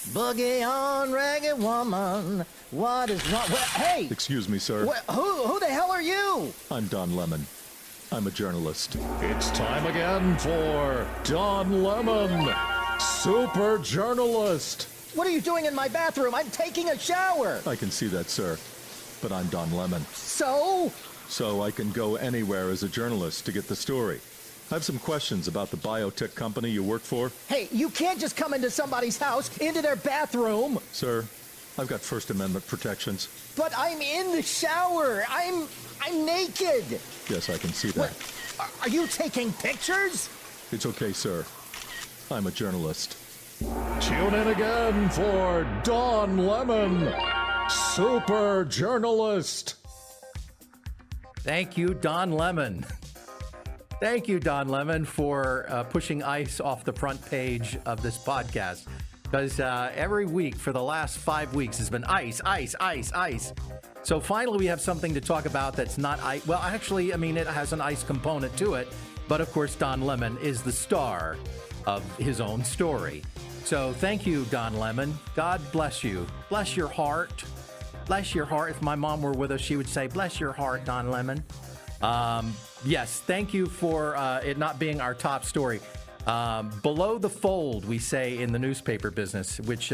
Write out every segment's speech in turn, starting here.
Boogie on, ragged woman. What is wrong? Hey! Excuse me, sir. Who the hell are you? I'm Don Lemon. I'm a journalist. It's time again for Don Lemon, super journalist. What are you doing in my bathroom? I'm taking a shower. I can see that, sir. But I'm Don Lemon. So? So I can go anywhere as a journalist to get the story. I have some questions about the biotech company you work for. Hey, you can't just come into somebody's house, into their bathroom. Sir, I've got First Amendment protections. But I'm in the shower. I'm naked. Yes, I can see that. Are you taking pictures? It's okay, sir. I'm a journalist. Tune in again for Don Lemon, super journalist. Thank you, Don Lemon. Thank you, Don Lemon, for pushing ice off the front page of this podcast. Because every week for the last 5 weeks has been ice, ice, ice, ice. So finally we have something to talk about that's not ice. Well, actually, I mean, it has an ice component to it. But of course, Don Lemon is the star of his own story. So thank you, Don Lemon. God bless you. Bless your heart. Bless your heart. If my mom were with us, she would say, bless your heart, Don Lemon. Yes, thank you for it not being our top story. Below the fold, we say in the newspaper business, which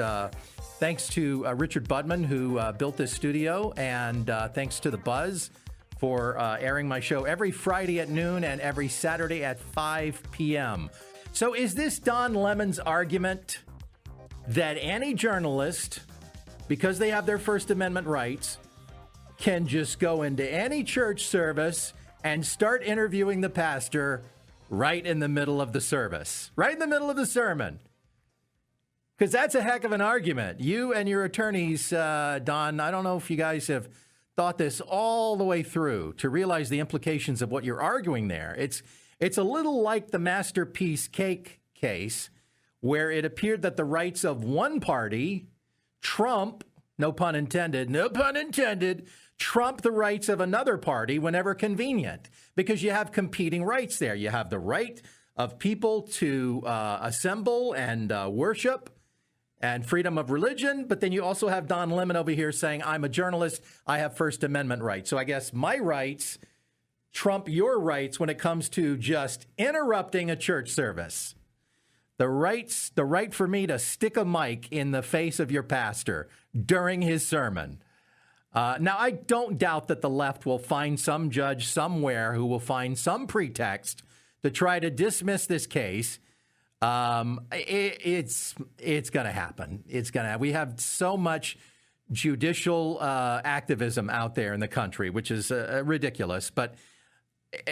thanks to Richard Budman, who built this studio, and thanks to The Buzz for airing my show every Friday at noon and every Saturday at 5 p.m. So is this Don Lemon's argument that any journalist, because they have their First Amendment rights, can just go into any church service and start interviewing the pastor right in the middle of the service, right in the middle of the sermon? Because that's a heck of an argument. You and your attorneys, Don, I don't know if you guys have thought this all the way through to realize the implications of what you're arguing there. It's a little like the Masterpiece Cake case, where it appeared that the rights of one party trump, no pun intended, trump the rights of another party whenever convenient, because you have competing rights there. You have the right of people to assemble and worship and freedom of religion, but then you also have Don Lemon over here saying, I'm a journalist, I have First Amendment rights. So I guess my rights trump your rights when it comes to just interrupting a church service. The right for me to stick a mic in the face of your pastor during his sermon. Now, I don't doubt that the left will find some judge somewhere who will find some pretext to try to dismiss this case. It's going to happen. We have so much judicial activism out there in the country, which is ridiculous. But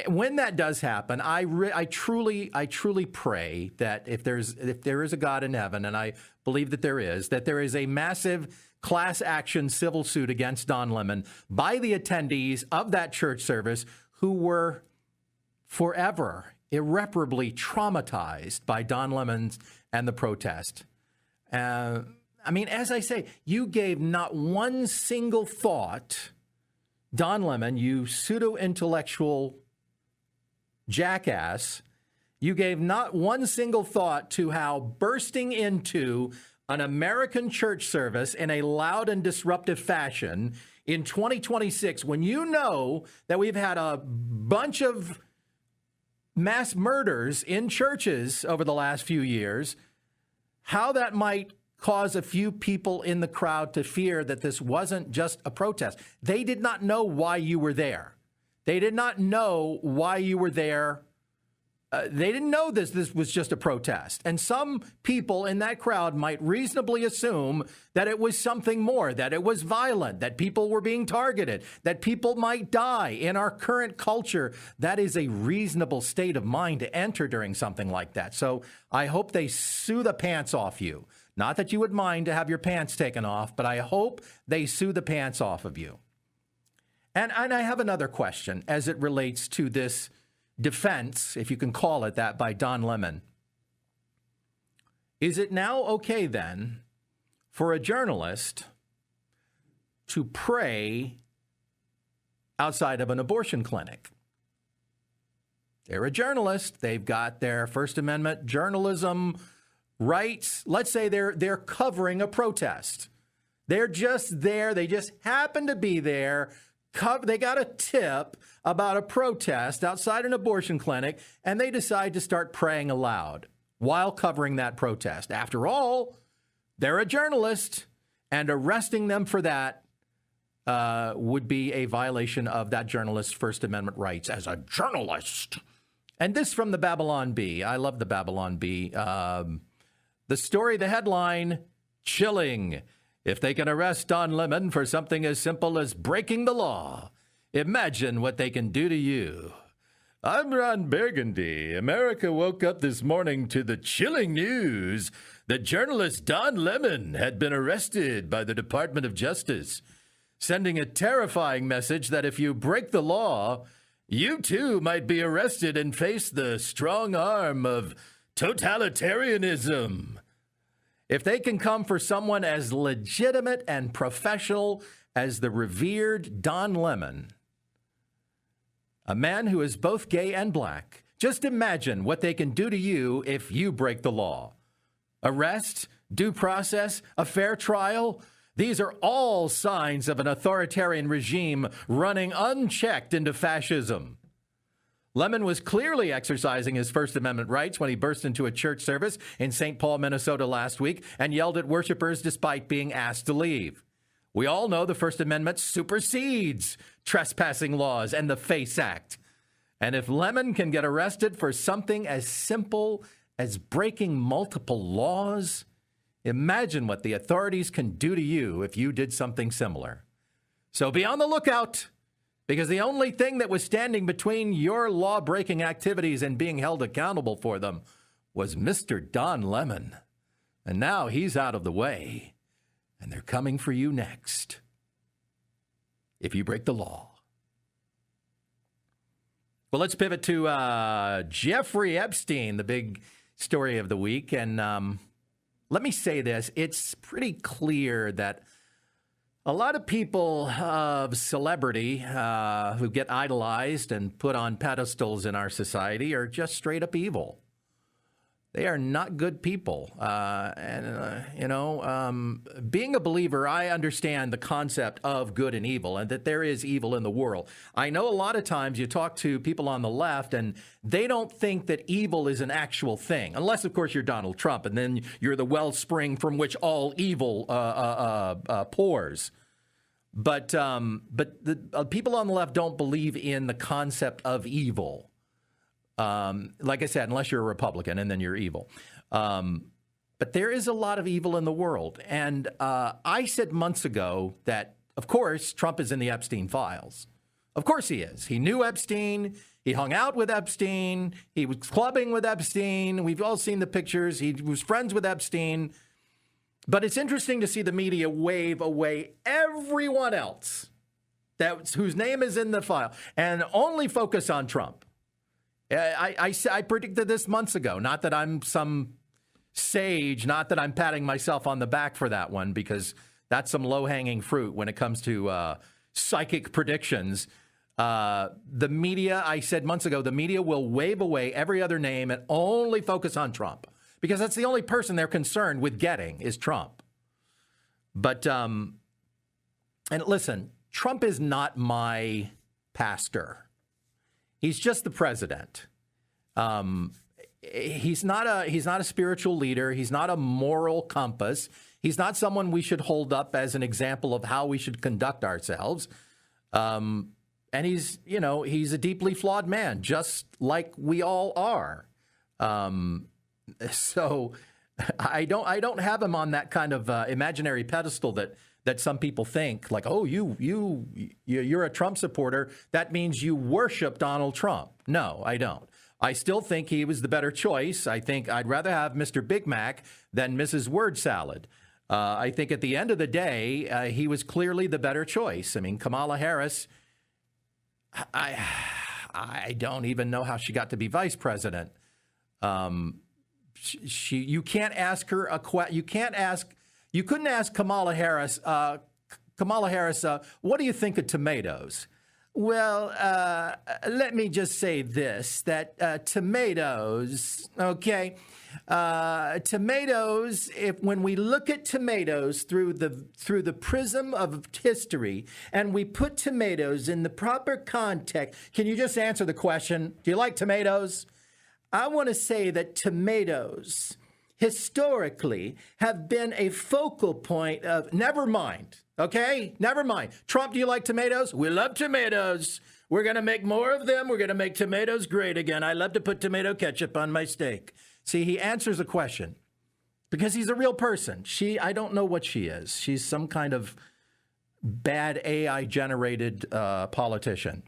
when that does happen, I truly pray that if there is a God in heaven, and I believe that there is a massive class action civil suit against Don Lemon by the attendees of that church service who were forever, irreparably traumatized by Don Lemon's and the protest. I mean, as I say, you gave not one single thought, Don Lemon, you pseudo-intellectual jackass, you gave not one single thought to how bursting into an American church service in a loud and disruptive fashion in 2026, when you know that we've had a bunch of mass murders in churches over the last few years, how that might cause a few people in the crowd to fear that this wasn't just a protest. They did not know why you were there. They did not know why you were there. They didn't know this was just a protest. And some people in that crowd might reasonably assume that it was something more, that it was violent, that people were being targeted, that people might die. In our current culture, that is a reasonable state of mind to enter during something like that. So I hope they sue the pants off you. Not that you would mind to have your pants taken off, but I hope they sue the pants off of you. And I have another question as it relates to this defense, if you can call it that, by Don Lemon. Is it now okay then for a journalist to pray outside of an abortion clinic? They're a journalist. They've got their First Amendment journalism right? Let's say they're covering a protest. They're just there. They just happen to be there. They got a tip about a protest outside an abortion clinic, and they decide to start praying aloud while covering that protest. After all, they're a journalist, and arresting them for that would be a violation of that journalist's First Amendment rights as a journalist. And this from the Babylon Bee. I love the Babylon Bee. The story, the headline, chilling. If they can arrest Don Lemon for something as simple as breaking the law, imagine what they can do to you. I'm Ron Burgundy. America woke up this morning to the chilling news that journalist Don Lemon had been arrested by the Department of Justice, sending a terrifying message that if you break the law, you too might be arrested and face the strong arm of totalitarianism. If they can come for someone as legitimate and professional as the revered Don Lemon, a man who is both gay and black, just imagine what they can do to you if you break the law. Arrest, due process, a fair trial. These are all signs of an authoritarian regime running unchecked into fascism. Lemon was clearly exercising his First Amendment rights when he burst into a church service in St. Paul, Minnesota last week and yelled at worshipers despite being asked to leave. We all know the First Amendment supersedes trespassing laws and the FACE Act. And if Lemon can get arrested for something as simple as breaking multiple laws, imagine what the authorities can do to you if you did something similar. So be on the lookout, because the only thing that was standing between your law-breaking activities and being held accountable for them was Mr. Don Lemon. And now he's out of the way, and they're coming for you next if you break the law. Well, let's pivot to Jeffrey Epstein, the big story of the week. And let me say this. It's pretty clear that a lot of people of celebrity who get idolized and put on pedestals in our society are just straight up evil. They are not good people. Being a believer, I understand the concept of good and evil and that there is evil in the world. I know a lot of times you talk to people on the left and they don't think that evil is an actual thing, unless, of course, you're Donald Trump and then you're the wellspring from which all evil pours. But the people on the left don't believe in the concept of evil. Like I said, unless you're a Republican and then you're evil. But there is a lot of evil in the world. And I said months ago that, of course, Trump is in the Epstein files. Of course he is. He knew Epstein. He hung out with Epstein. He was clubbing with Epstein. We've all seen the pictures. He was friends with Epstein. But it's interesting to see the media wave away everyone else whose name is in the file and only focus on Trump. I predicted this months ago. Not that I'm some sage, not that I'm patting myself on the back for that one, because that's some low-hanging fruit when it comes to psychic predictions. The media, I said months ago, the media will wave away every other name and only focus on Trump, because that's the only person they're concerned with getting is Trump. But, and listen, Trump is not my pastor. He's just the president. He's not a spiritual leader. He's not a moral compass. He's not someone we should hold up as an example of how we should conduct ourselves. And he's a deeply flawed man, just like we all are. So I don't have him on that kind of imaginary pedestal that some people think, like, oh, you're a Trump supporter. That means you worship Donald Trump. No, I don't. I still think he was the better choice. I think I'd rather have Mr. Big Mac than Mrs. Word Salad. I think at the end of the day, he was clearly the better choice. I mean, Kamala Harris, I don't even know how she got to be vice president. You can't ask her you couldn't ask Kamala Harris, what do you think of tomatoes? Well, let me just say this, that tomatoes, okay, tomatoes, when we look at tomatoes through the prism of history and we put tomatoes in the proper context, can you just answer the question, do you like tomatoes? I want to say that tomatoes historically have been a focal point of, never mind, okay? Never mind. Trump, do you like tomatoes? We love tomatoes. We're going to make more of them. We're going to make tomatoes great again. I love to put tomato ketchup on my steak. See, he answers a question because he's a real person. I don't know what she is. She's some kind of bad AI-generated politician.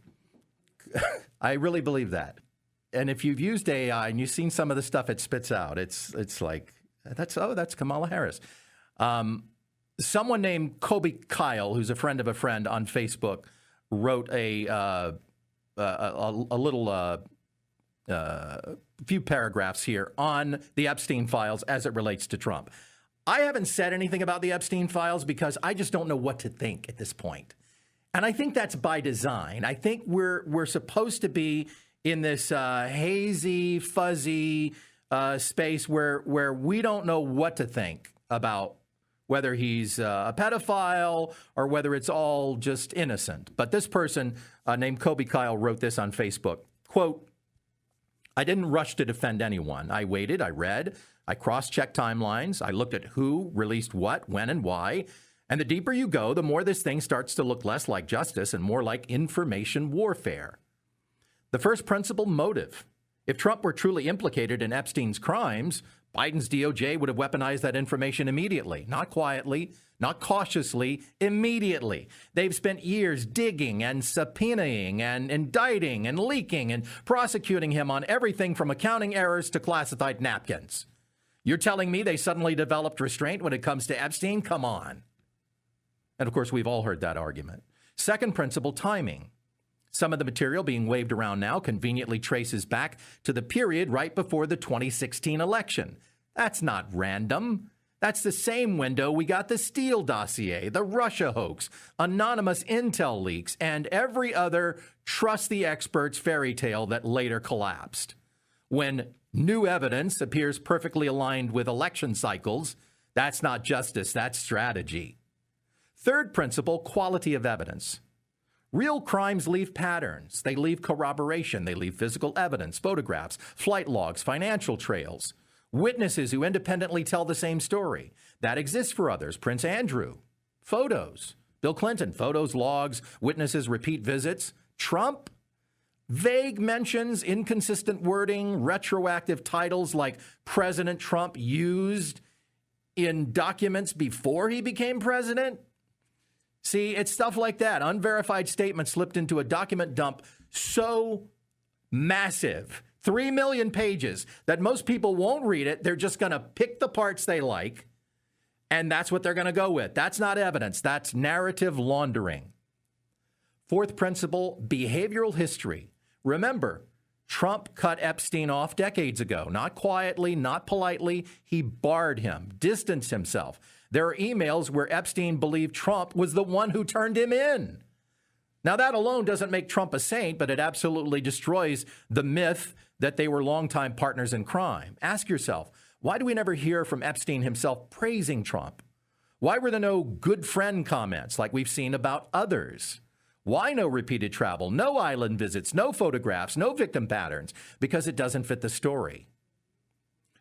I really believe that. And if you've used AI and you've seen some of the stuff it spits out, it's like, that's Kamala Harris. Someone named Kobe Kyle, who's a friend of a friend on Facebook, wrote a little few paragraphs here on the Epstein files as it relates to Trump. I haven't said anything about the Epstein files because I just don't know what to think at this point. And I think that's by design. I think we're supposed to be in this hazy, fuzzy space where we don't know what to think about whether he's a pedophile or whether it's all just innocent. But this person named Kobe Kyle wrote this on Facebook. Quote, I didn't rush to defend anyone. I waited, I read, I cross-checked timelines, I looked at who released what, when, and why. And the deeper you go, the more this thing starts to look less like justice and more like information warfare. The first principle, motive. If Trump were truly implicated in Epstein's crimes, Biden's DOJ would have weaponized that information immediately, not quietly, not cautiously, immediately. They've spent years digging and subpoenaing and indicting and leaking and prosecuting him on everything from accounting errors to classified napkins. You're telling me they suddenly developed restraint when it comes to Epstein? Come on. And of course, we've all heard that argument. Second principle, timing. Some of the material being waved around now conveniently traces back to the period right before the 2016 election. That's not random. That's the same window we got the Steele dossier, the Russia hoax, anonymous intel leaks, and every other trust the experts fairy tale that later collapsed. When new evidence appears perfectly aligned with election cycles, that's not justice, that's strategy. Third principle, quality of evidence. Real crimes leave patterns. They leave corroboration. They leave physical evidence, photographs, flight logs, financial trails, witnesses who independently tell the same story. That exists for others. Prince Andrew, photos. Bill Clinton, photos, logs, witnesses, repeat visits. Trump, vague mentions, inconsistent wording, retroactive titles like President Trump used in documents before he became president. See, it's stuff like that. Unverified statements slipped into a document dump so massive, 3 million pages, that most people won't read it. They're just going to pick the parts they like, and that's what they're going to go with. That's not evidence. That's narrative laundering. Fourth principle, behavioral history. Remember, Trump cut Epstein off decades ago. Not quietly, not politely. He barred him, distanced himself. There are emails where Epstein believed Trump was the one who turned him in. Now, that alone doesn't make Trump a saint, but it absolutely destroys the myth that they were longtime partners in crime. Ask yourself, why do we never hear from Epstein himself praising Trump? Why were there no good friend comments like we've seen about others? Why no repeated travel, no island visits, no photographs, no victim patterns? Because it doesn't fit the story.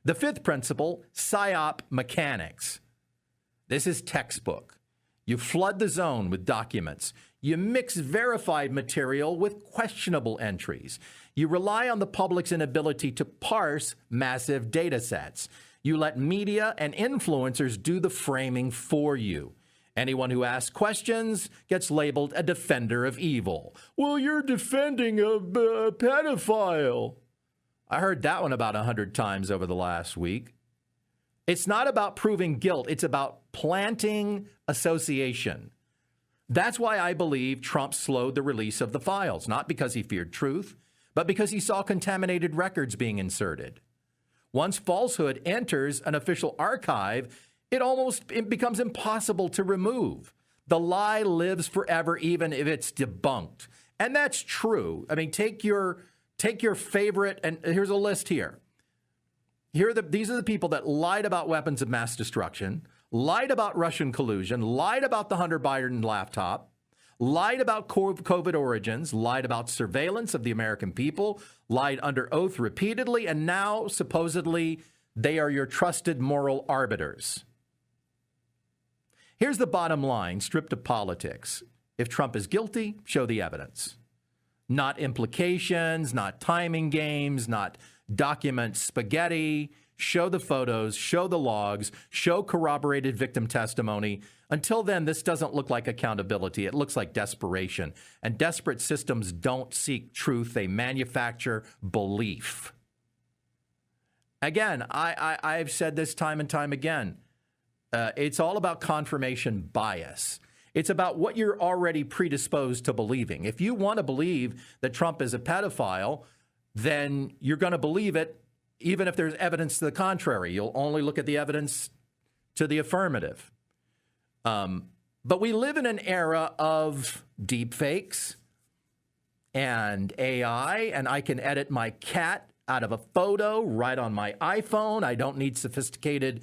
The fifth principle, PSYOP mechanics. This is textbook. You flood the zone with documents. You mix verified material with questionable entries. You rely on the public's inability to parse massive data sets. You let media and influencers do the framing for you. Anyone who asks questions gets labeled a defender of evil. Well, you're defending a pedophile. I heard that one about 100 times over the last week. It's not about proving guilt. It's about planting association. That's why I believe Trump slowed the release of the files, not because he feared truth, but because he saw contaminated records being inserted. Once falsehood enters an official archive, it becomes impossible to remove. The lie lives forever, even if it's debunked. And that's true. I mean, take your favorite, and here's a list here. These are the people that lied about weapons of mass destruction, lied about Russian collusion, lied about the Hunter Biden laptop, lied about COVID origins, lied about surveillance of the American people, lied under oath repeatedly, and now supposedly they are your trusted moral arbiters. Here's the bottom line, stripped of politics. If Trump is guilty, show the evidence. Not implications, not timing games, not document spaghetti. Show the photos, show the logs, show corroborated victim testimony. Until then, this doesn't look like accountability. It looks like desperation. And desperate systems don't seek truth. They manufacture belief. Again, I've said this time and time again. It's all about confirmation bias. It's about what you're already predisposed to believing. If you want to believe that Trump is a pedophile, then you're going to believe it even if there's evidence to the contrary. You'll only look at the evidence to the affirmative. But we live in an era of deep fakes and AI, and I can edit my cat out of a photo right on my iPhone. I don't need sophisticated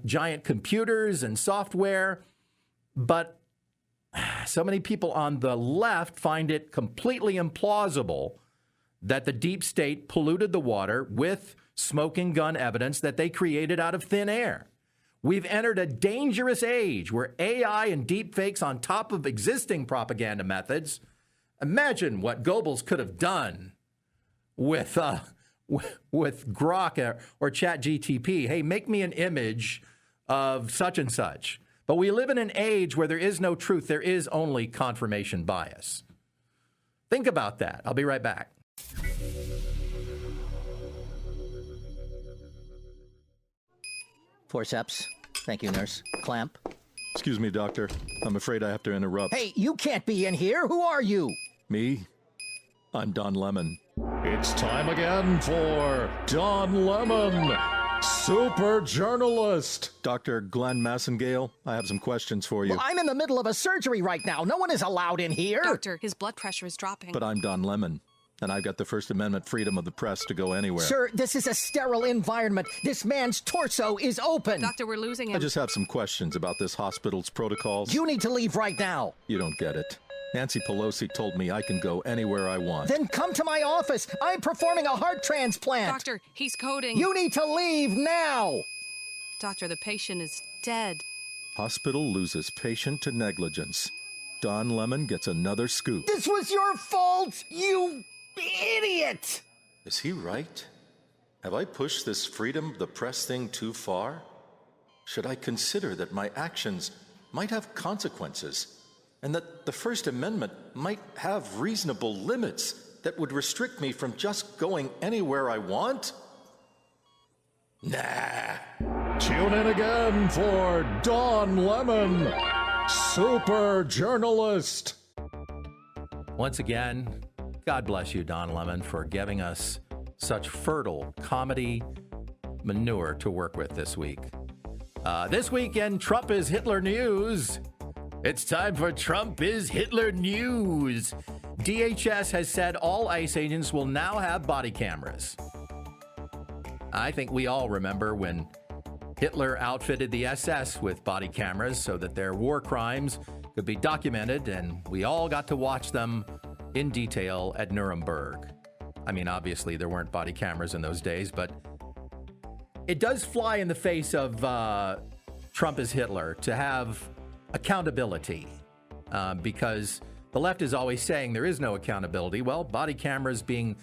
giant computers and software. But so many people on the left find it completely implausible that the deep state polluted the water with smoking gun evidence that they created out of thin air. We've entered a dangerous age where AI and deep fakes on top of existing propaganda methods. Imagine what Goebbels could have done with Grok or ChatGTP. Hey, make me an image of such and such. But we live in an age where there is no truth. There is only confirmation bias. Think about that. I'll be right back. Forceps. Thank you, nurse. Clamp. Excuse me, doctor. I'm afraid I have to interrupt. Hey, you can't be in here. Who are you? Me? I'm Don Lemon. It's time again for Don Lemon, super journalist. Dr. Glenn Massengale, I have some questions for you. Well, I'm in the middle of a surgery right now. No one is allowed in here. Doctor, his blood pressure is dropping. But I'm Don Lemon, and I've got the First Amendment freedom of the press to go anywhere. Sir, this is a sterile environment. This man's torso is open. Doctor, we're losing him. I just have some questions about this hospital's protocols. You need to leave right now. You don't get it. Nancy Pelosi told me I can go anywhere I want. Then come to my office. I'm performing a heart transplant. Doctor, he's coding. You need to leave now. Doctor, the patient is dead. Hospital loses patient to negligence. Don Lemon gets another scoop. This was your fault, you idiot. Is he right? Have I pushed this freedom of the press thing too far? Should I consider that my actions might have consequences? And that the First Amendment might have reasonable limits that would restrict me from just going anywhere I want? Nah. Tune in again for Don Lemon, super journalist. Once again, God bless you, Don Lemon, for giving us such fertile comedy manure to work with this week. This weekend, Trump is Hitler News. It's time for Trump is Hitler News. DHS has said all ICE agents will now have body cameras. I think we all remember when Hitler outfitted the SS with body cameras so that their war crimes could be documented, and we all got to watch them in detail at Nuremberg. I mean, obviously there weren't body cameras in those days, but it does fly in the face of Trump is Hitler to have accountability, because the left is always saying there is no accountability. Well, body cameras being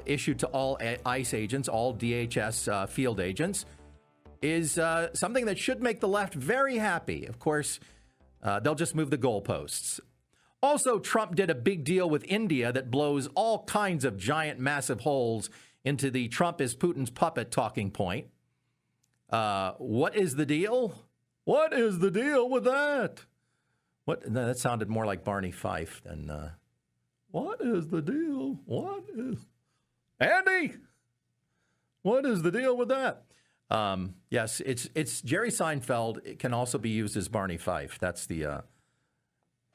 issued to all ICE agents, all DHS field agents, is something that should make the left very happy. Of course, they'll just move the goalposts. Also, Trump did a big deal with India that blows all kinds of giant, massive holes into the Trump is Putin's puppet talking point. What is the deal? What is the deal with that? What? No, that sounded more like Barney Fife than, what is the deal? What is... Andy! What is the deal with that? Yes, it's Jerry Seinfeld. It can also be used as Barney Fife. That's the,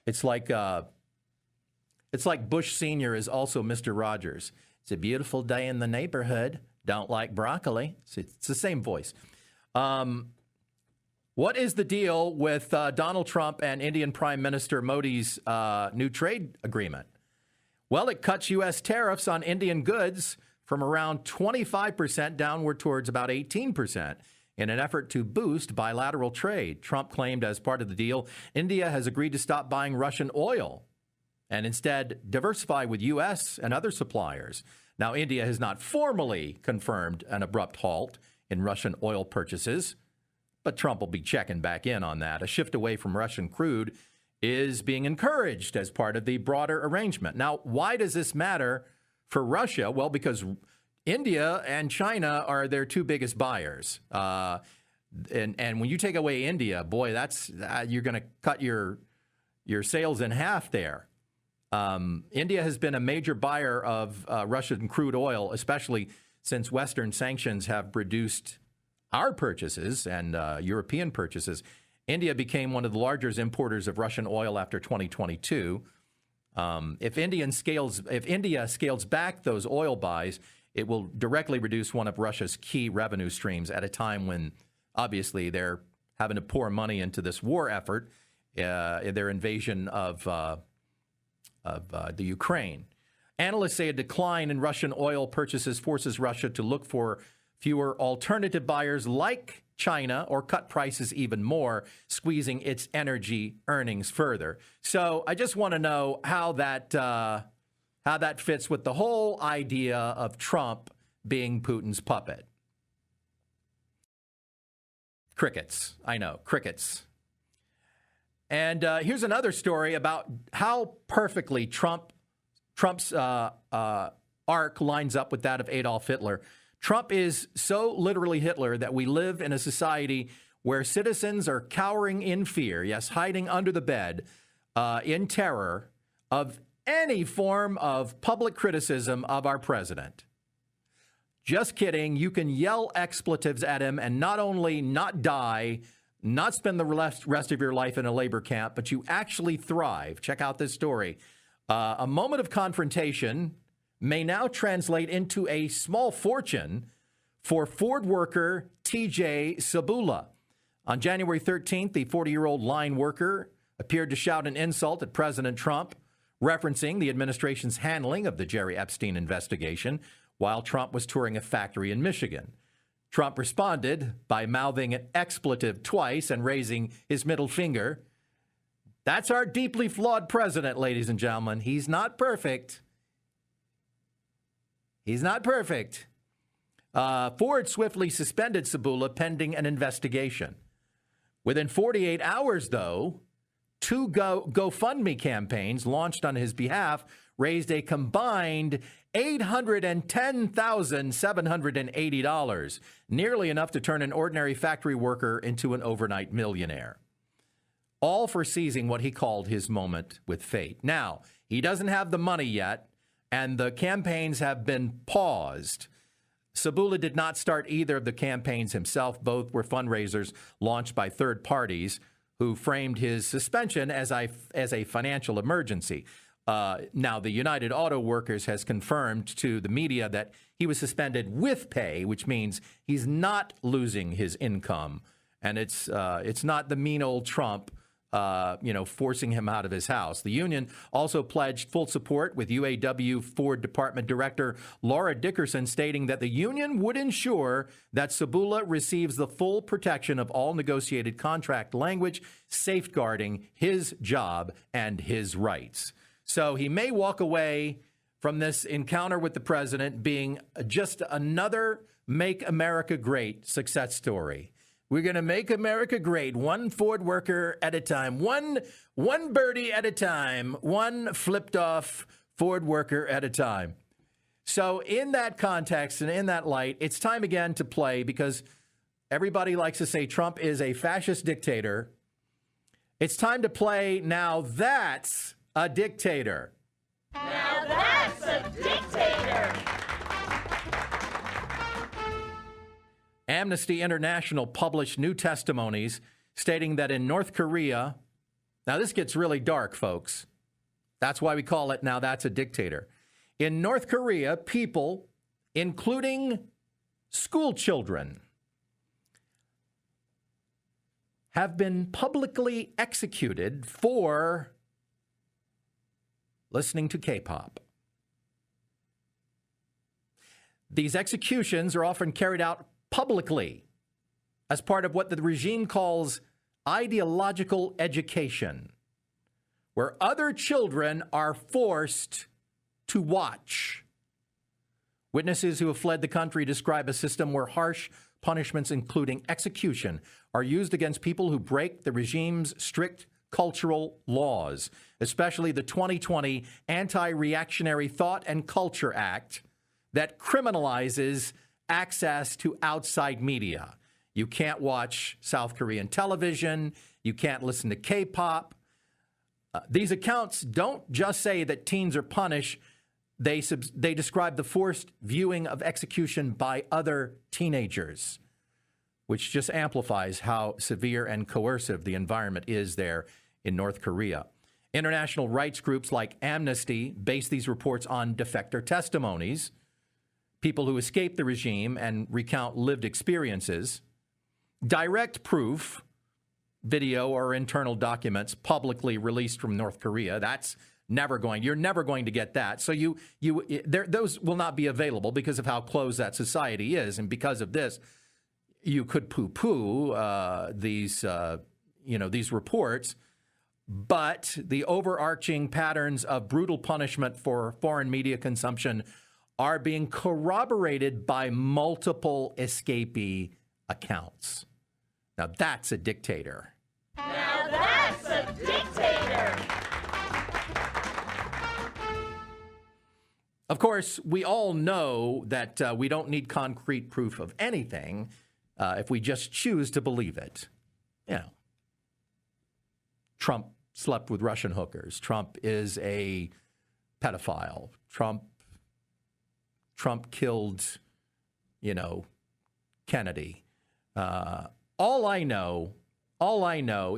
it's like It's like Bush Sr. is also Mr. Rogers. It's a beautiful day in the neighborhood. Don't like broccoli. It's the same voice. What is the deal with Donald Trump and Indian Prime Minister Modi's new trade agreement? Well, it cuts U.S. tariffs on Indian goods from around 25% downward towards about 18% in an effort to boost bilateral trade. Trump claimed as part of the deal, India has agreed to stop buying Russian oil and instead diversify with U.S. and other suppliers. Now, India has not formally confirmed an abrupt halt in Russian oil purchases, but Trump will be checking back in on that. A shift away from Russian crude is being encouraged as part of the broader arrangement. Now, why does this matter for Russia? Well, because India and China are their two biggest buyers. And when you take away India, boy, that's you're going to cut your sales in half there. India has been a major buyer of Russian crude oil, especially since Western sanctions have reduced our purchases and European purchases. India became one of the largest importers of Russian oil after 2022. If India scales back those oil buys, it will directly reduce one of Russia's key revenue streams at a time when, obviously, they're having to pour money into this war effort, their invasion of the Ukraine. Analysts say a decline in Russian oil purchases forces Russia to look for fewer alternative buyers like China or cut prices even more, squeezing its energy earnings further. So I just want to know how that fits with the whole idea of Trump being Putin's puppet. Crickets. I know, crickets. And here's another story about how perfectly Trump's arc lines up with that of Adolf Hitler. Trump is so literally Hitler that we live in a society where citizens are cowering in fear, yes, hiding under the bed in terror of any form of public criticism of our president. Just kidding. You can yell expletives at him and not only not die, not spend the rest of your life in a labor camp, but you actually thrive. Check out this story. A moment of confrontation may now translate into a small fortune for Ford worker T.J. Sabula. On January 13th, the 40-year-old line worker appeared to shout an insult at President Trump, referencing the administration's handling of the Jerry Epstein investigation while Trump was touring a factory in Michigan. Trump responded by mouthing an expletive twice and raising his middle finger. That's our deeply flawed president, ladies and gentlemen. He's not perfect. He's not perfect. Ford swiftly suspended Sabula pending an investigation. Within 48 hours, though, two GoFundMe campaigns launched on his behalf raised a combined $810,780, nearly enough to turn an ordinary factory worker into an overnight millionaire. All for seizing what he called his moment with fate. Now, he doesn't have the money yet, and the campaigns have been paused. Sabula did not start either of the campaigns himself. Both were fundraisers launched by third parties who framed his suspension as a financial emergency. Now, the United Auto Workers has confirmed to the media that he was suspended with pay, which means he's not losing his income. And it's not the mean old Trump forcing him out of his house. The union also pledged full support, with UAW Ford Department Director Laura Dickerson stating that the union would ensure that Sabula receives the full protection of all negotiated contract language, safeguarding his job and his rights. So he may walk away from this encounter with the president being just another Make America Great success story. We're going to make America great, one Ford worker at a time, one birdie at a time, one flipped off Ford worker at a time. So in that context and in that light, it's time again to play, because everybody likes to say Trump is a fascist dictator. It's time to play Now That's a Dictator. Now that's a dictator. Amnesty International published new testimonies stating that in North Korea, now this gets really dark, folks. That's why we call it Now That's a Dictator. In North Korea, people, including school children, have been publicly executed for listening to K-pop. These executions are often carried out publicly as part of what the regime calls ideological education, where other children are forced to watch. Witnesses who have fled the country describe a system where harsh punishments, including execution, are used against people who break the regime's strict cultural laws, especially the 2020 Anti-Reactionary Thought and Culture Act that criminalizes access to outside media. You can't watch South Korean television. You can't listen to K-pop. These accounts don't just say that teens are punished. They describe the forced viewing of execution by other teenagers, which just amplifies how severe and coercive the environment is there in North Korea. International rights groups like Amnesty base these reports on defector testimonies, people who escape the regime and recount lived experiences. Direct proof, video or internal documents publicly released from North Korea, you're never going to get that. So those will not be available because of how closed that society is. And because of this, you could poo-poo these reports. But the overarching patterns of brutal punishment for foreign media consumption are being corroborated by multiple escapee accounts. Now that's a dictator. Now that's a dictator. Of course, we all know that we don't need concrete proof of anything if we just choose to believe it. You know, Trump slept with Russian hookers. Trump is a pedophile. Trump killed, Kennedy. All I know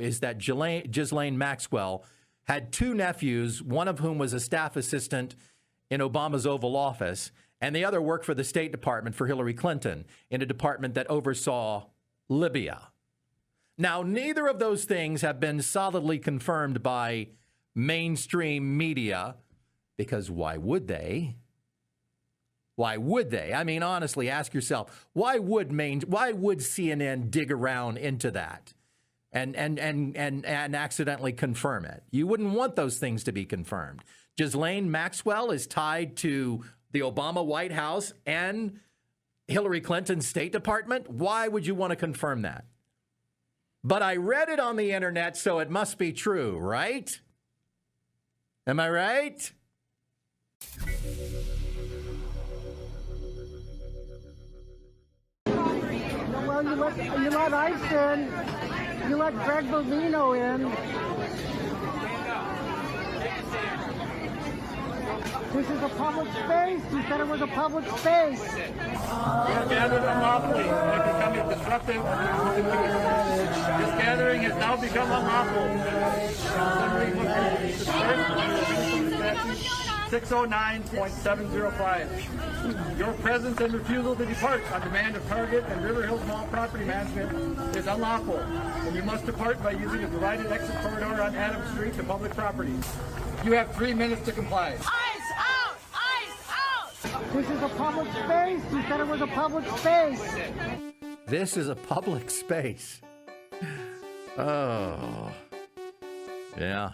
is that Ghislaine Maxwell had two nephews, one of whom was a staff assistant in Obama's Oval Office, and the other worked for the State Department for Hillary Clinton in a department that oversaw Libya. Now, neither of those things have been solidly confirmed by mainstream media, because why would they? Why would they? I mean, honestly, ask yourself, why would CNN dig around into that and accidentally confirm it? You wouldn't want those things to be confirmed. Ghislaine Maxwell is tied to the Obama White House and Hillary Clinton's State Department. Why would you want to confirm that? But I read it on the internet, so it must be true, right? Am I right? Well, you let ICE in. You let Greg Bovino in. This is a public space. You said it was a public space. You're gathered unlawfully and becoming disruptive. This gathering has now become unlawful. 609.705. Your presence and refusal to depart on demand of Target and River Hills Mall Property Management is unlawful, and you must depart by using the provided exit corridor on Adams Street to public property. You have 3 minutes to comply. Ice out! Ice out! This is a public space. You said it was a public space. This is a public space. Oh. Yeah.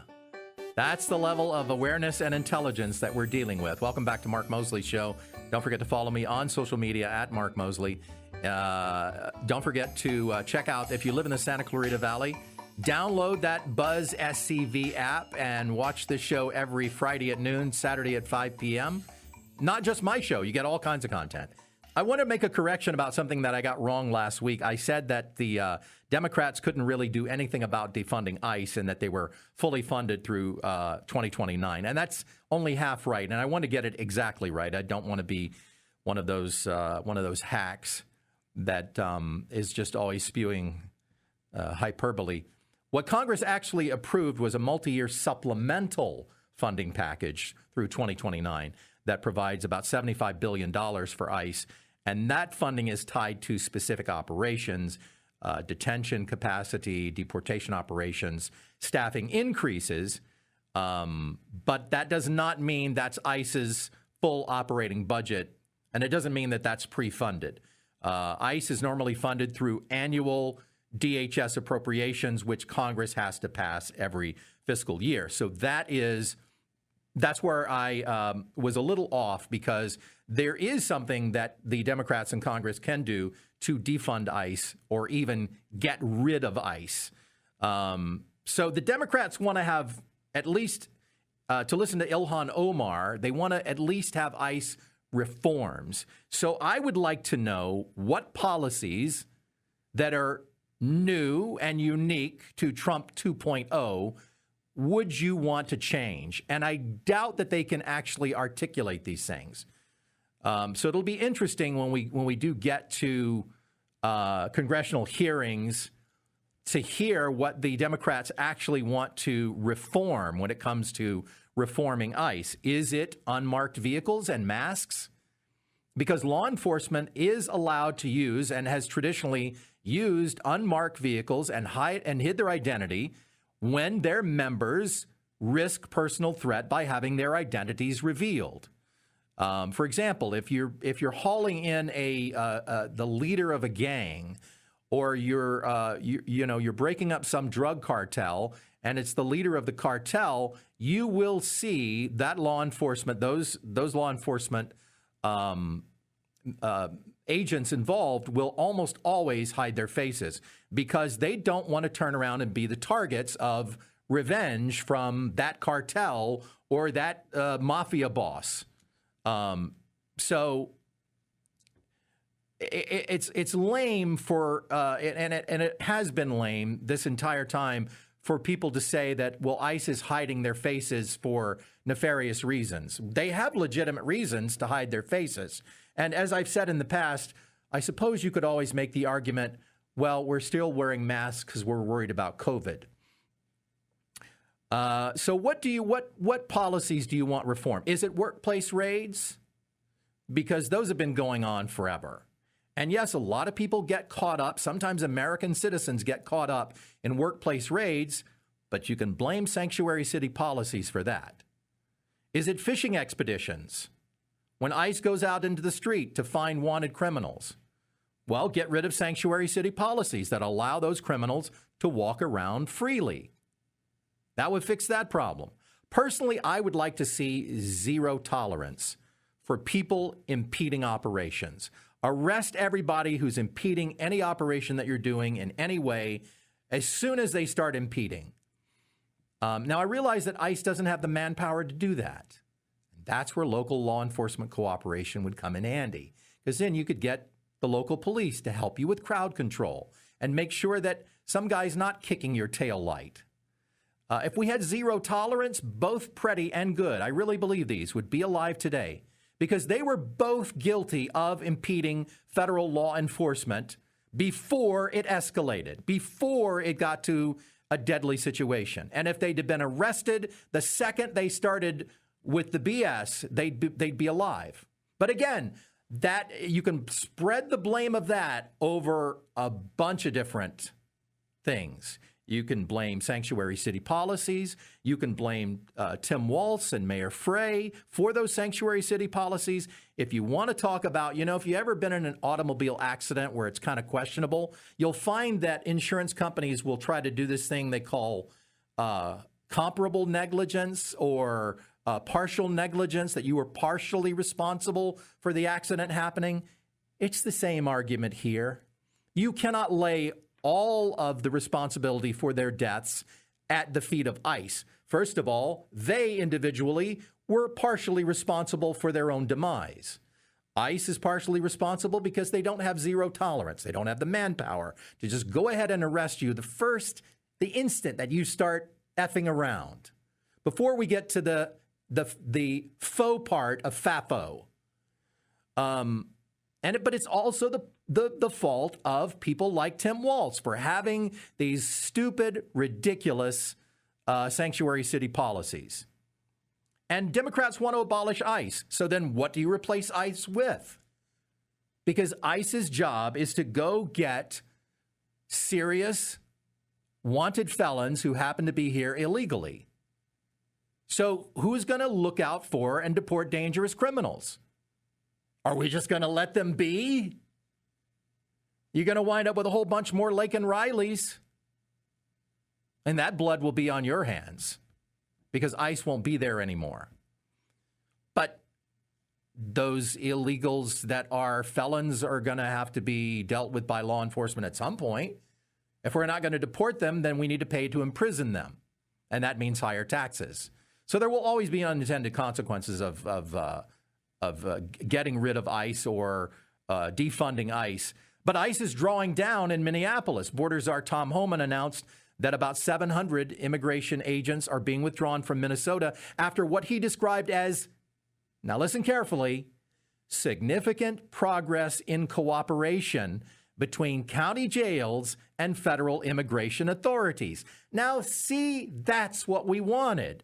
That's the level of awareness and intelligence that we're dealing with. Welcome back to Mark Moseley Show. Don't forget to follow me on social media at Mark Moseley. Don't forget to check out, if you live in the Santa Clarita Valley, download that Buzz SCV app and watch this show every Friday at noon, Saturday at 5 p.m. Not just my show. You get all kinds of content. I want to make a correction about something that I got wrong last week. I said that the Democrats couldn't really do anything about defunding ICE and that they were fully funded through 2029. And that's only half right. And I want to get it exactly right. I don't want to be one of those hacks that is just always spewing hyperbole. What Congress actually approved was a multi-year supplemental funding package through 2029 that provides about $75 billion for ICE. And that funding is tied to specific operations, detention capacity, deportation operations, staffing increases. But that does not mean that's ICE's full operating budget. And it doesn't mean that that's pre-funded. ICE is normally funded through annual DHS appropriations, which Congress has to pass every fiscal year. So that's where I was a little off, because there is something that the Democrats in Congress can do to defund ICE or even get rid of ICE. So the Democrats want to have at least, to listen to Ilhan Omar, they want to at least have ICE reforms. So I would like to know what policies that are new and unique to Trump 2.0 would you want to change? And I doubt that they can actually articulate these things. So it'll be interesting when we do get to congressional hearings to hear what the Democrats actually want to reform when it comes to reforming ICE. Is it unmarked vehicles and masks? Because law enforcement is allowed to use and has traditionally used unmarked vehicles and hid their identity when their members risk personal threat by having their identities revealed. For example, if you're hauling in the leader of a gang, or you're breaking up some drug cartel, and it's the leader of the cartel, you will see that law enforcement, those law enforcement agents involved will almost always hide their faces because they don't want to turn around and be the targets of revenge from that cartel or that mafia boss. So it's lame for and it has been lame this entire time for people to say that, well, ICE is hiding their faces for nefarious reasons. They have legitimate reasons to hide their faces. And as I've said in the past, I suppose you could always make the argument, well, we're still wearing masks because we're worried about COVID. So what policies do you want reform? Is it workplace raids? Because those have been going on forever. And yes, a lot of people get caught up. Sometimes American citizens get caught up in workplace raids, but you can blame sanctuary city policies for that. Is it fishing expeditions? When ICE goes out into the street to find wanted criminals, well, get rid of sanctuary city policies that allow those criminals to walk around freely. That would fix that problem. Personally, I would like to see zero tolerance for people impeding operations. Arrest everybody who's impeding any operation that you're doing in any way as soon as they start impeding. Now, I realize that ICE doesn't have the manpower to do that. That's where local law enforcement cooperation would come in handy, because then you could get the local police to help you with crowd control and make sure that some guy's not kicking your tail light. If we had zero tolerance, both Preddy and Good, I really believe these, would be alive today, because they were both guilty of impeding federal law enforcement before it escalated, before it got to a deadly situation. And if they'd have been arrested the second they started with the BS, they'd be alive. But again, that you can spread the blame of that over a bunch of different things. You can blame sanctuary city policies. You can blame Tim Walz and Mayor Frey for those sanctuary city policies. If you want to talk about, if you've ever been in an automobile accident where it's kind of questionable, you'll find that insurance companies will try to do this thing they call comparable negligence or partial negligence, that you were partially responsible for the accident happening. It's the same argument here. You cannot lay all of the responsibility for their deaths at the feet of ICE. First of all, they individually were partially responsible for their own demise. ICE is partially responsible because they don't have zero tolerance. They don't have the manpower to just go ahead and arrest you the instant that you start effing around. Before we get to the faux part of FAFO. But it's also the fault of people like Tim Walz for having these stupid, ridiculous sanctuary city policies. And Democrats want to abolish ICE. So then what do you replace ICE with? Because ICE's job is to go get serious, wanted felons who happen to be here illegally. So who's going to look out for and deport dangerous criminals? Are we just going to let them be? You're going to wind up with a whole bunch more Lake and Rileys. And that blood will be on your hands because ICE won't be there anymore. But those illegals that are felons are going to have to be dealt with by law enforcement at some point. If we're not going to deport them, then we need to pay to imprison them. And that means higher taxes. So there will always be unintended consequences of getting rid of ICE or defunding ICE. But ICE is drawing down in Minneapolis. Border Czar Tom Homan announced that about 700 immigration agents are being withdrawn from Minnesota after what he described as, now listen carefully, significant progress in cooperation between county jails and federal immigration authorities. Now, see, that's what we wanted.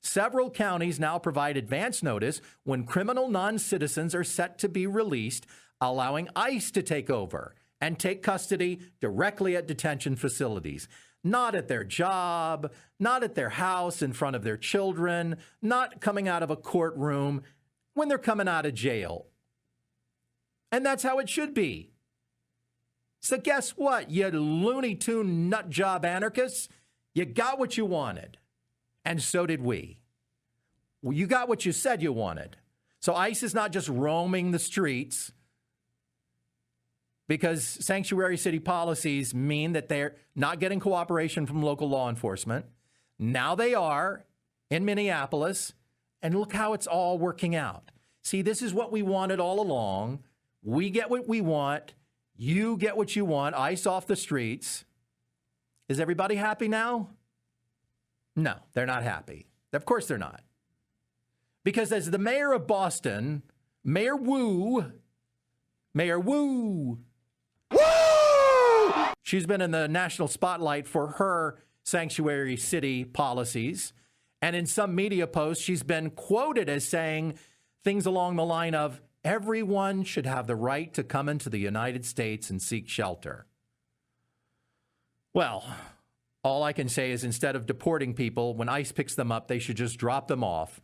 Several counties now provide advance notice when criminal non-citizens are set to be released, allowing ICE to take over and take custody directly at detention facilities. Not at their job, not at their house in front of their children, not coming out of a courtroom, when they're coming out of jail. And that's how it should be. So guess what, you Looney Tune nut job anarchists? You got what you wanted. And so did we. Well, you got what you said you wanted. So ICE is not just roaming the streets because sanctuary city policies mean that they're not getting cooperation from local law enforcement. Now they are in Minneapolis, and look how it's all working out. See, this is what we wanted all along. We get what we want. You get what you want. ICE off the streets. Is everybody happy now? No, they're not happy. Of course they're not. Because as the mayor of Boston, Mayor Wu, she's been in the national spotlight for her sanctuary city policies. And in some media posts, she's been quoted as saying things along the line of, everyone should have the right to come into the United States and seek shelter. Well, all I can say is instead of deporting people, when ICE picks them up, they should just drop them off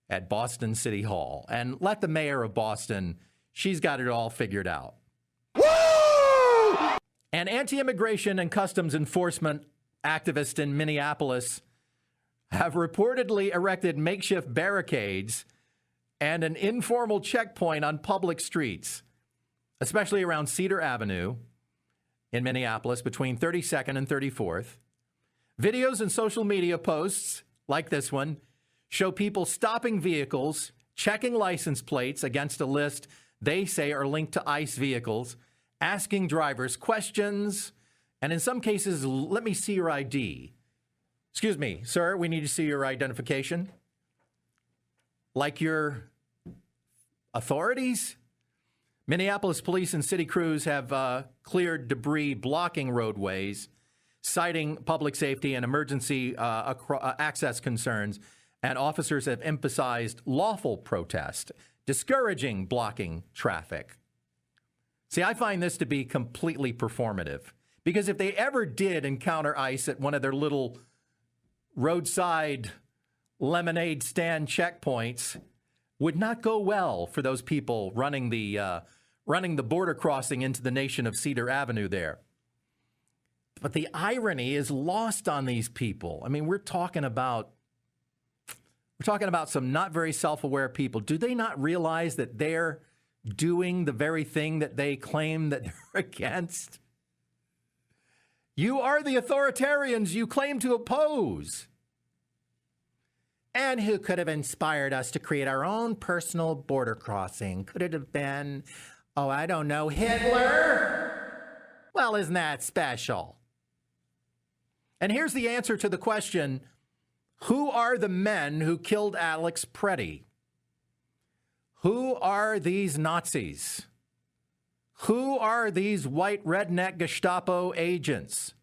at Boston City Hall and let the mayor of Boston, she's got it all figured out. Woo! And anti-immigration and customs enforcement activists in Minneapolis have reportedly erected makeshift barricades and an informal checkpoint on public streets, especially around Cedar Avenue in Minneapolis between 32nd and 34th. Videos and social media posts like this one show people stopping vehicles, checking license plates against a list they say are linked to ICE vehicles, asking drivers questions, and in some cases, let me see your ID. Excuse me, sir, we need to see your identification. Like your authorities? Minneapolis police and city crews have cleared debris blocking roadways, citing public safety and emergency access concerns, and officers have emphasized lawful protest, discouraging blocking traffic. See, I find this to be completely performative, because if they ever did encounter ICE at one of their little roadside lemonade stand checkpoints, would not go well for those people running the border crossing into the nation of Cedar Avenue there. But the irony is lost on these people. I mean, we're talking about some not very self-aware people. Do they not realize that they're doing the very thing that they claim that they're against? You are the authoritarians you claim to oppose. And who could have inspired us to create our own personal border crossing? Could it have been, oh, I don't know, Hitler? Well, isn't that special? And here's the answer to the question, who are the men who killed Alex Preddy? Who are these Nazis? Who are these white redneck Gestapo agents?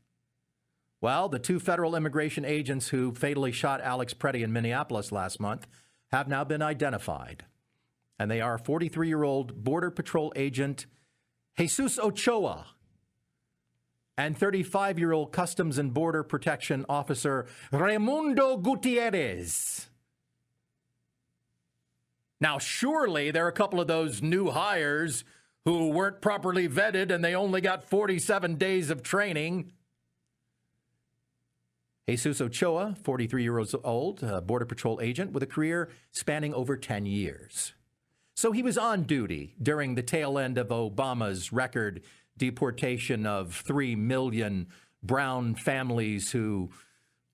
Well, the two federal immigration agents who fatally shot Alex Preddy in Minneapolis last month have now been identified. And they are 43-year-old Border Patrol agent Jesus Ochoa and 35-year-old Customs and Border Protection Officer Raimundo Gutierrez. Now, surely there are a couple of those new hires who weren't properly vetted and they only got 47 days of training. Jesus Ochoa, 43 years old, Border Patrol agent with a career spanning over 10 years. So he was on duty during the tail end of Obama's record deportation of 3 million brown families who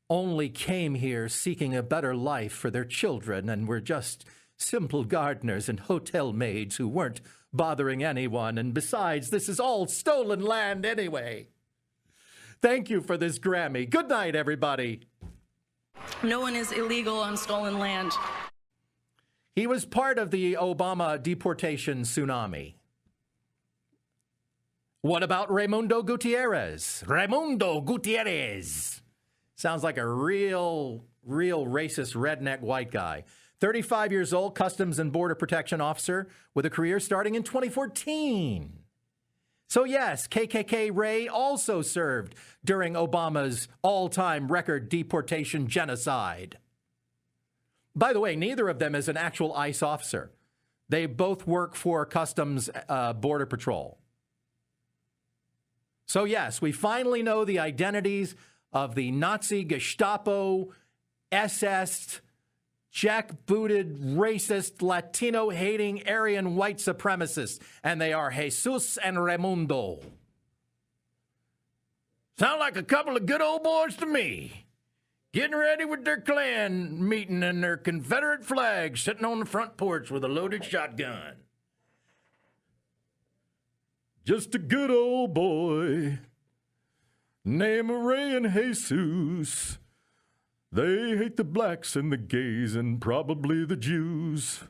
only came here seeking a better life for their children and were just simple gardeners and hotel maids who weren't bothering anyone. And besides, this is all stolen land anyway. Thank you for this Grammy. Good night, everybody. No one is illegal on stolen land. He was part of the Obama deportation tsunami. What about Raimundo Gutierrez? Raimundo Gutierrez. Sounds like a real racist redneck white guy. 35 years old, Customs and Border Protection Officer with a career starting in 2014. So yes, KKK Ray also served during Obama's all-time record deportation genocide. By the way, neither of them is an actual ICE officer. They both work for Customs Border Patrol. So yes, we finally know the identities of the Nazi Gestapo, SS, jackbooted, racist, Latino-hating, Aryan white supremacists, and they are Jesus and Raimundo. Sound like a couple of good old boys to me. Getting ready with their Klan meeting and their Confederate flag sitting on the front porch with a loaded shotgun. Just a good old boy named Ray and Jesus. They hate the blacks and the gays and probably the Jews.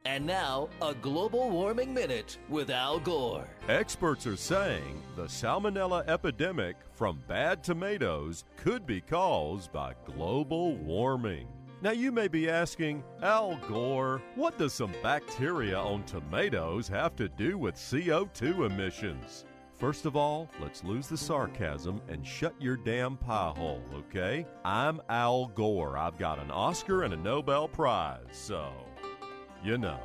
And now, a global warming minute with Al Gore. Experts are saying the salmonella epidemic from bad tomatoes could be caused by global warming. Now you may be asking, Al Gore, what does some bacteria on tomatoes have to do with CO2 emissions? First of all, let's lose the sarcasm and shut your damn pie hole, okay? I'm Al Gore. I've got an Oscar and a Nobel Prize, so, you know.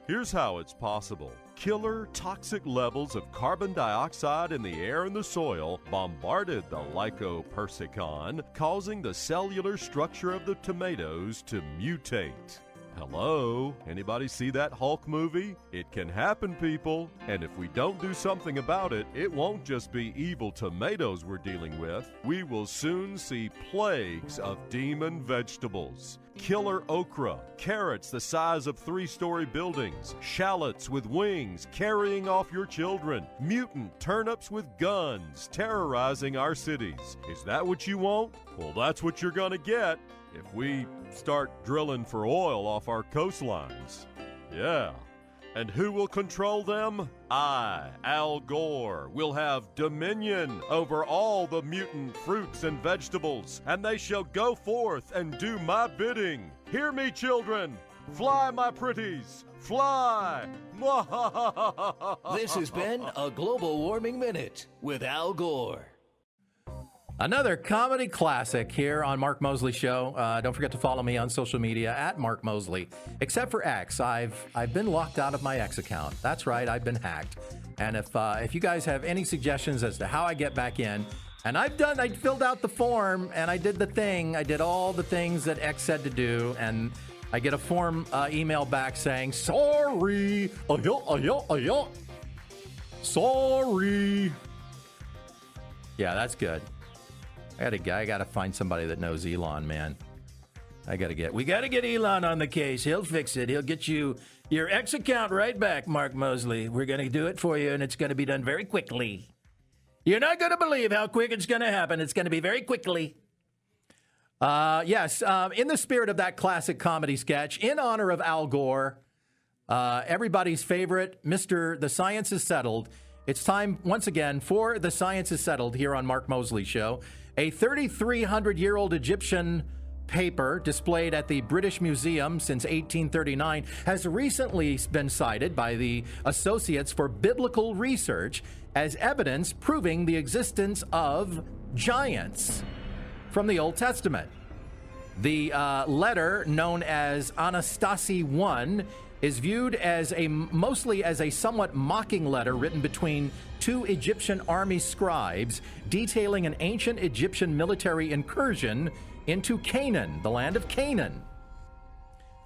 Here's how it's possible. Killer toxic levels of carbon dioxide in the air and the soil bombarded the Lycopersicon, causing the cellular structure of the tomatoes to mutate. Hello? Anybody see that Hulk movie? It can happen, people. And if we don't do something about it, it won't just be evil tomatoes we're dealing with. We will soon see plagues of demon vegetables. Killer okra, carrots the size of 3-story buildings, shallots with wings carrying off your children, mutant turnips with guns terrorizing our cities. Is that what you want? Well, that's what you're gonna get if we start drilling for oil off our coastlines. Yeah. And who will control them? I, Al Gore, will have dominion over all the mutant fruits and vegetables, and they shall go forth and do my bidding. Hear me, children. Fly, my pretties. Fly. This has been a Global Warming Minute with Al Gore. Another comedy classic here on Mark Moseley Show. Don't forget to follow me on social media at Mark Moseley. Except for X, I've been locked out of my X account. That's right, I've been hacked. And if you guys have any suggestions as to how I get back in, and I filled out the form and I did the thing. I did all the things that X said to do, and I get a form email back saying sorry. Sorry. Yeah, that's good. I gotta find somebody that knows Elon, man. We gotta get Elon on the case. He'll fix it. He'll get you your X account right back, Mark Moseley. We're gonna do it for you, and it's gonna be done very quickly. You're not gonna believe how quick it's gonna happen. It's gonna be very quickly. Yes, in the spirit of that classic comedy sketch, in honor of Al Gore, everybody's favorite, Mr. The Science is Settled. It's time once again for The Science is Settled here on Mark Moseley Show. A 3,300-year-old Egyptian paper displayed at the British Museum since 1839 has recently been cited by the Associates for Biblical Research as evidence proving the existence of giants from the Old Testament. The letter, known as Anastasi I, is viewed as mostly as a somewhat mocking letter written between two Egyptian army scribes detailing an ancient Egyptian military incursion into Canaan, the land of Canaan.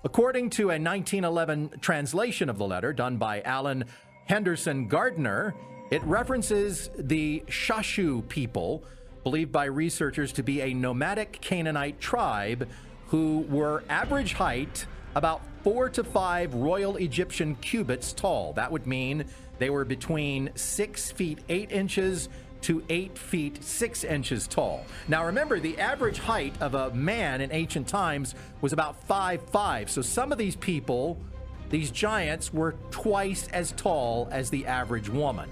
According to a 1911 translation of the letter done by Alan Henderson Gardner, it references the Shashu people, believed by researchers to be a nomadic Canaanite tribe who were average height about 4 to 5 royal Egyptian cubits tall. That would mean they were between 6 feet 8 inches to 8 feet 6 inches tall. Now remember, the average height of a man in ancient times was about 5'5". So some of these people, these giants, were twice as tall as the average woman.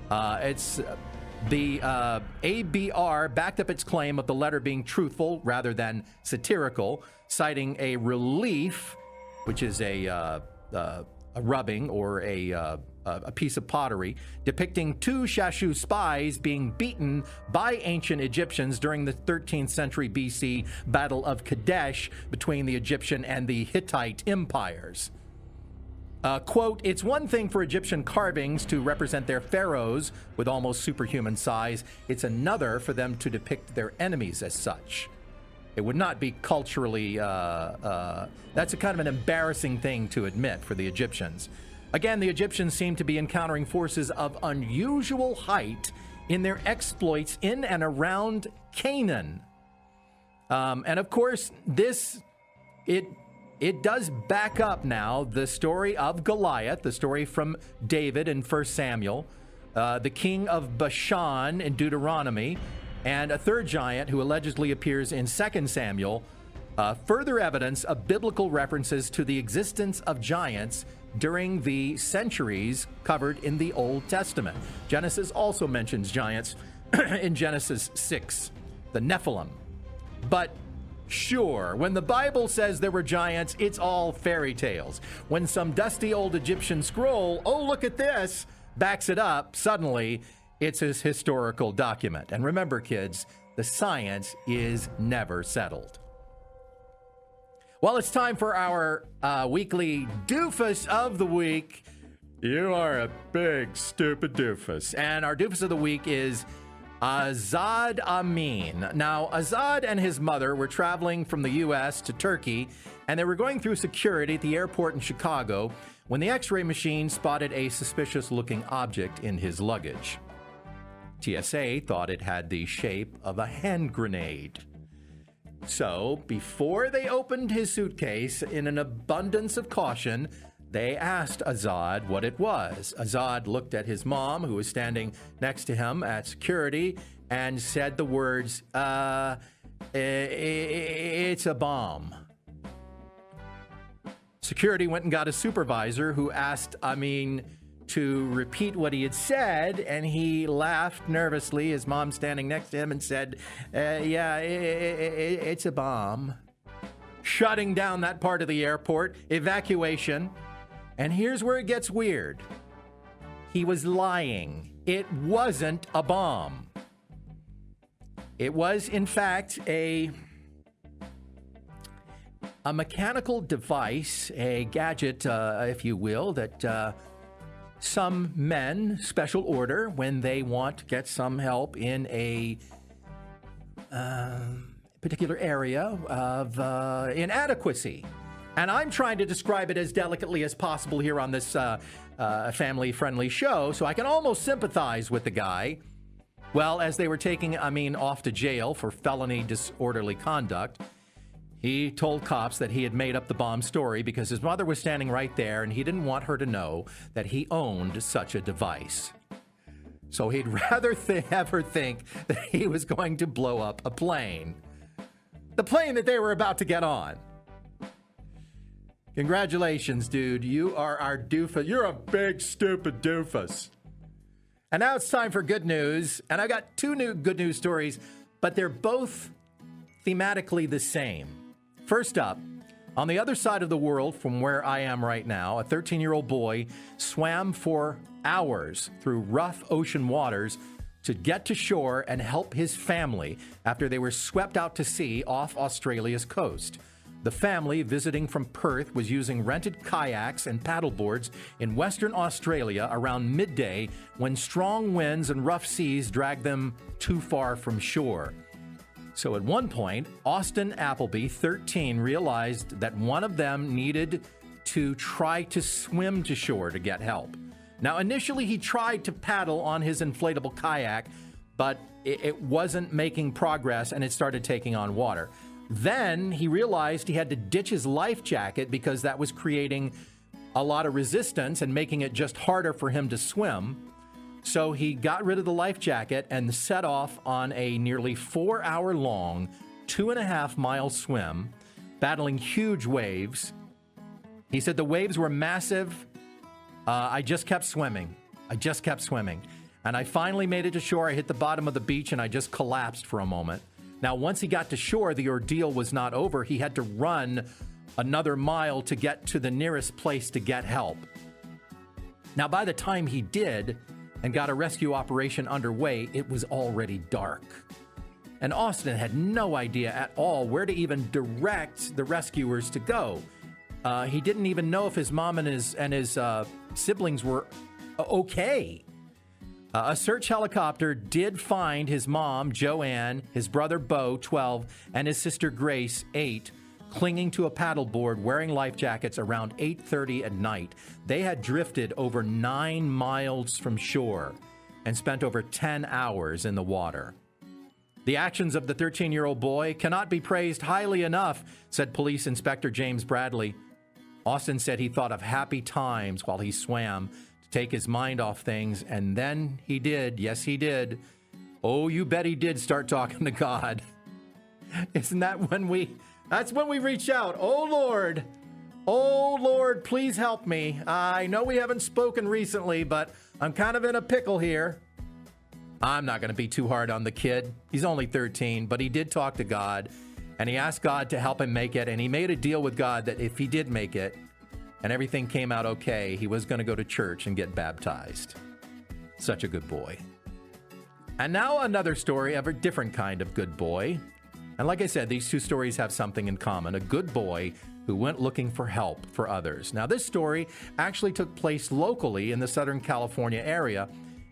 The ABR backed up its claim of the letter being truthful rather than satirical, citing a relief, which is a rubbing or a piece of pottery, depicting two Shashu spies being beaten by ancient Egyptians during the 13th century BC Battle of Kadesh between the Egyptian and the Hittite empires. Quote, "It's one thing for Egyptian carvings to represent their pharaohs with almost superhuman size. It's another for them to depict their enemies as such. It would not be culturally, that's a kind of an embarrassing thing to admit for the Egyptians. Again, the Egyptians seem to be encountering forces of unusual height in their exploits in and around Canaan." And of course, it does back up now the story of Goliath, the story from David in 1 Samuel, the king of Bashan in Deuteronomy, and a third giant who allegedly appears in 2 Samuel, further evidence of biblical references to the existence of giants during the centuries covered in the Old Testament. Genesis also mentions giants in Genesis 6, the Nephilim. But sure, when the Bible says there were giants, it's all fairy tales. When some dusty old Egyptian scroll, oh, look at this, backs it up, suddenly it's a historical document. And remember, kids, the science is never settled. Well, it's time for our weekly doofus of the week. You are a big, stupid doofus. And our doofus of the week is Azad Amin. Now, Azad and his mother were traveling from the U.S. to Turkey, and they were going through security at the airport in Chicago when the X-ray machine spotted a suspicious-looking object in his luggage. TSA thought it had the shape of a hand grenade. So, before they opened his suitcase, in an abundance of caution, they asked Azad what it was. Azad looked at his mom, who was standing next to him at security, and said the words, it's a bomb. Security went and got a supervisor who asked Amin to repeat what he had said, and he laughed nervously, his mom standing next to him, and said, it's a bomb. Shutting down that part of the airport, evacuation. And here's where it gets weird. He was lying. It wasn't a bomb. It was, in fact, a mechanical device, a gadget, if you will, that some men, special order, when they want to get some help in a particular area of inadequacy. And I'm trying to describe it as delicately as possible here on this family-friendly show, so I can almost sympathize with the guy. Well, as they were taking Amin off to jail for felony disorderly conduct, he told cops that he had made up the bomb story because his mother was standing right there and he didn't want her to know that he owned such a device. So he'd rather have her think that he was going to blow up a plane. The plane that they were about to get on. Congratulations, dude. You are our doofus. You're a big, stupid doofus. And now it's time for good news. And I got two new good news stories but they're both thematically the same. First up, on the other side of the world from where I am right now, a 13-year-old boy swam for hours through rough ocean waters to get to shore and help his family after they were swept out to sea off Australia's coast. The family, visiting from Perth, was using rented kayaks and paddleboards in Western Australia around midday when strong winds and rough seas dragged them too far from shore. So at one point, Austin Appleby, 13, realized that one of them needed to try to swim to shore to get help. Now, initially, he tried to paddle on his inflatable kayak, but it wasn't making progress, and it started taking on water. Then he realized he had to ditch his life jacket because that was creating a lot of resistance and making it just harder for him to swim. So he got rid of the life jacket and set off on a nearly 4-hour-long, 2.5-mile swim, battling huge waves. He said the waves were massive. I just kept swimming. And I finally made it to shore. I hit the bottom of the beach and I just collapsed for a moment. Now, once he got to shore, the ordeal was not over. He had to run another mile to get to the nearest place to get help. Now, by the time he did and got a rescue operation underway, it was already dark. And Austin had no idea at all where to even direct the rescuers to go. He didn't even know if his mom and his siblings were okay. A search helicopter did find his mom, Joanne, his brother, Bo, 12, and his sister, Grace, 8, clinging to a paddleboard wearing life jackets around 8:30 at night. They had drifted over 9 miles from shore and spent over 10 hours in the water. The actions of the 13-year-old boy cannot be praised highly enough, said Police Inspector James Bradley. Austin said he thought of happy times while he swam to take his mind off things, and then he did. Yes, he did. Oh, you bet he did start talking to God. Isn't that that's when we reach out? Oh, Lord, please help me. I know we haven't spoken recently, but I'm kind of in a pickle here. I'm not going to be too hard on the kid. He's only 13, but he did talk to God, and he asked God to help him make it, and he made a deal with God that if he did make it and everything came out okay, he was going to go to church and get baptized. Such a good boy. And now another story of a different kind of good boy. And like I said, these two stories have something in common. A good boy who went looking for help for others. Now, this story actually took place locally in the Southern California area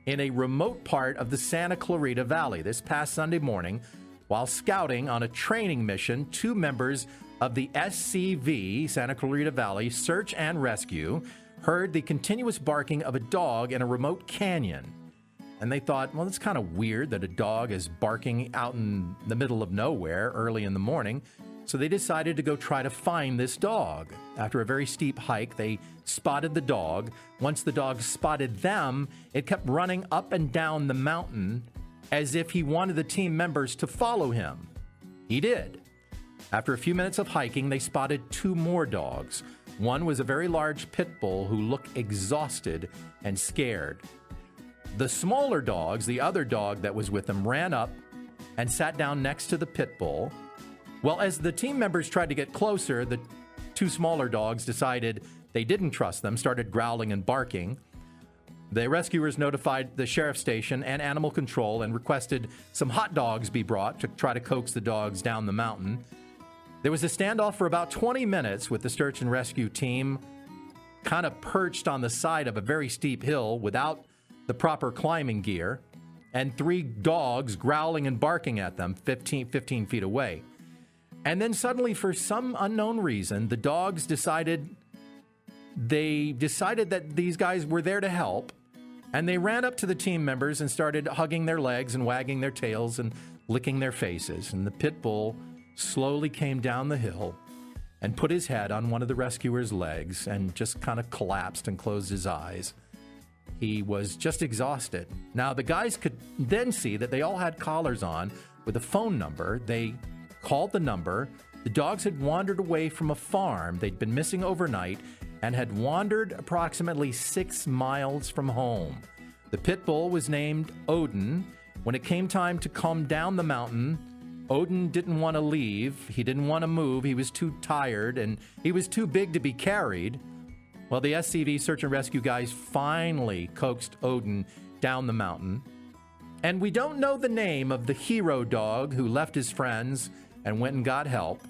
in a remote part of the Santa Clarita Valley. This past Sunday morning, while scouting on a training mission, 2 members of the SCV, Santa Clarita Valley Search and Rescue, heard the continuous barking of a dog in a remote canyon. And they thought, well, it's kind of weird that a dog is barking out in the middle of nowhere early in the morning. So they decided to go try to find this dog. After a very steep hike, they spotted the dog. Once the dog spotted them, it kept running up and down the mountain as if he wanted the team members to follow him. He did. After a few minutes of hiking, they spotted 2 more dogs. One was a very large pit bull who looked exhausted and scared. The smaller dogs, the other dog that was with them, ran up and sat down next to the pit bull. Well, as the team members tried to get closer, the 2 smaller dogs decided they didn't trust them, started growling and barking. The rescuers notified the sheriff's station and animal control and requested some hot dogs be brought to try to coax the dogs down the mountain. There was a standoff for about 20 minutes with the search and rescue team kind of perched on the side of a very steep hill without the proper climbing gear, and 3 dogs growling and barking at them 15 feet away. And then suddenly, for some unknown reason, the dogs decided that these guys were there to help, and they ran up to the team members and started hugging their legs and wagging their tails and licking their faces. And the pit bull slowly came down the hill and put his head on one of the rescuers' legs and just kind of collapsed and closed his eyes. He was just exhausted. Now, the guys could then see that they all had collars on with a phone number. They called the number. The dogs had wandered away from a farm. They'd been missing overnight and had wandered approximately 6 miles from home. The pit bull was named Odin, When it came time to come down the mountain, Odin didn't want to leave. He didn't want to move. He was too tired, and he was too big to be carried. Well, the SCV search and rescue guys finally coaxed Odin down the mountain. And we don't know the name of the hero dog who left his friends and went and got help,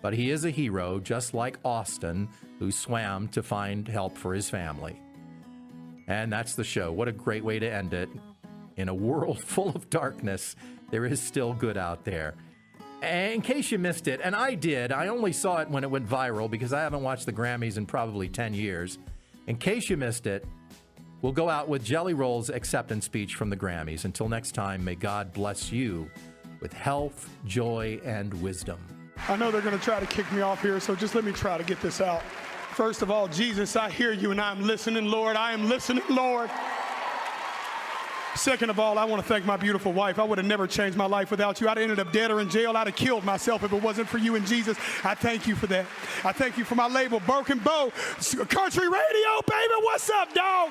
but he is a hero, just like Austin, who swam to find help for his family. And that's the show. What a great way to end it. In a world full of darkness, there is still good out there. And in case you missed it, and I did, I only saw it when it went viral because I haven't watched the Grammys in probably 10 years. In case you missed it, we'll go out with Jelly Roll's acceptance speech from the Grammys. Until next time, may God bless you with health, joy, and wisdom. I know they're going to try to kick me off here, so just let me try to get this out. First of all, Jesus, I hear you and I'm listening, Lord. I am listening, Lord. Second of all, I want to thank my beautiful wife. I would have never changed my life without you. I'd have ended up dead or in jail. I'd have killed myself if it wasn't for you and Jesus. I thank you for that. I thank you for my label, Broken Bow, Country Radio, baby. What's up, dog?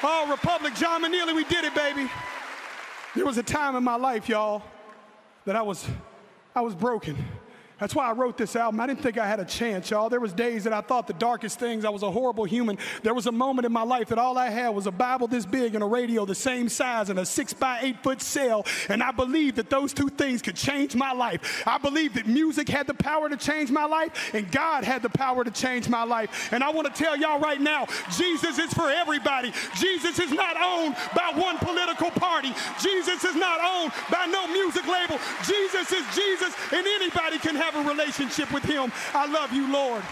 Oh, Republic, John Manili, we did it, baby. There was a time in my life, y'all, that I was broken. That's why I wrote this album. I didn't think I had a chance, y'all. There was days that I thought the darkest things. I was a horrible human. There was a moment in my life that all I had was a Bible this big and a radio the same size and a 6x8 foot cell. And I believed that those two things could change my life. I believed that music had the power to change my life and God had the power to change my life. And I want to tell y'all right now, Jesus is for everybody. Jesus is not owned by one political party. Jesus is not owned by no music label. Jesus is Jesus, and anybody can have a relationship with him. I love you, Lord.